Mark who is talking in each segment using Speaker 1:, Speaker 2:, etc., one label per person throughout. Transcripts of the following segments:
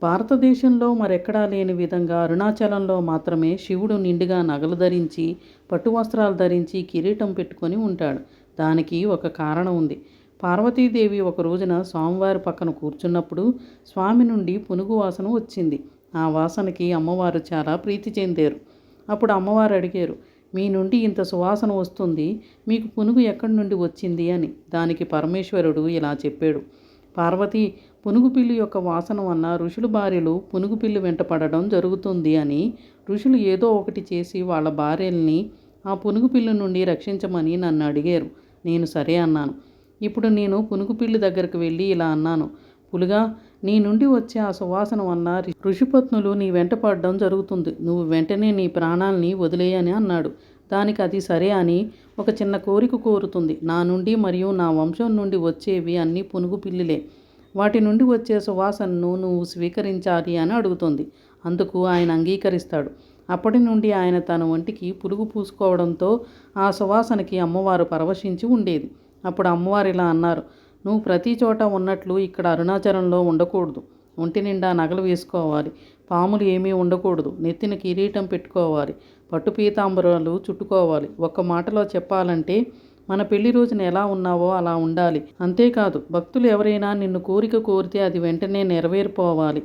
Speaker 1: భారతదేశంలో మరెక్కడా లేని విధంగా అరుణాచలంలో మాత్రమే శివుడు నిండుగా నగలు ధరించి, పట్టు వస్త్రాలు ధరించి, కిరీటం పెట్టుకొని ఉంటాడు. దానికి ఒక కారణం ఉంది. పార్వతీదేవి ఒక రోజున స్వామివారి పక్కన కూర్చున్నప్పుడు స్వామి నుండి పునుగు వాసన వచ్చింది. ఆ వాసనకి అమ్మవారు చాలా ప్రీతి చెందారు. అప్పుడు అమ్మవారు అడిగారు, మీ నుండి ఇంత సువాసన వస్తుంది, మీకు పునుగు ఎక్కడి నుండి వచ్చింది అని. దానికి పరమేశ్వరుడు ఇలా చెప్పాడు, పార్వతి, పునుగుపిల్లి యొక్క వాసన వల్ల ఋషుల భార్యలు పునుగుపిల్లి వెంట పడడం జరుగుతుంది అని ఋషులు ఏదో ఒకటి చేసి వాళ్ళ భార్యల్ని ఆ పునుగుపిల్లి నుండి రక్షించమని నన్ను అడిగారు. నేను సరే అన్నాను. ఇప్పుడు నేను పునుగుపిల్లి దగ్గరకు వెళ్ళి ఇలా అన్నాను, పులుగా, నీ నుండి వచ్చే ఆ సువాసన వల్ల ఋషిపత్నులు నీ వెంట పడడం జరుగుతుంది. నువ్వు వెంటనే నీ ప్రాణాలని వదిలేయని అన్నాడు. దానికి అది సరే అని ఒక చిన్న కోరిక కోరుతుంది. నా నుండి మరియు నా వంశం నుండి వచ్చేవి అన్నీ పునుగు పిల్లిలే. వాటి నుండి వచ్చే సువాసనను నువ్వు స్వీకరించాలి అని అడుగుతుంది. అందుకు ఆయన అంగీకరిస్తాడు. అప్పటి నుండి ఆయన తన ఒంటికి పురుగు పూసుకోవడంతో ఆ సువాసనకి అమ్మవారు పరవశించి ఉండేది. అప్పుడు అమ్మవారు ఇలా అన్నారు, నువ్వు ప్రతి చోట ఉన్నట్లు ఇక్కడ అరుణాచలంలో ఉండకూడదు. ఒంటి నిండా నగలు వేసుకోవాలి, పాములు ఏమీ ఉండకూడదు, నెత్తిన కిరీటం పెట్టుకోవాలి, పట్టు పీతాంబరాలు చుట్టుకోవాలి. ఒక్క మాటలో చెప్పాలంటే మన పెళ్లి రోజున ఎలా ఉన్నావో అలా ఉండాలి. అంతేకాదు, భక్తులు ఎవరైనా నిన్ను కోరిక కోరితే అది వెంటనే నెరవేరిపోవాలి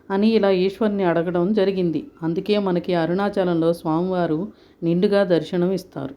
Speaker 1: అని ఇలా ఈశ్వరుని అడగడం జరిగింది. అందుకే మనకి అరుణాచలంలో స్వామివారు నిండుగా దర్శనం ఇస్తారు.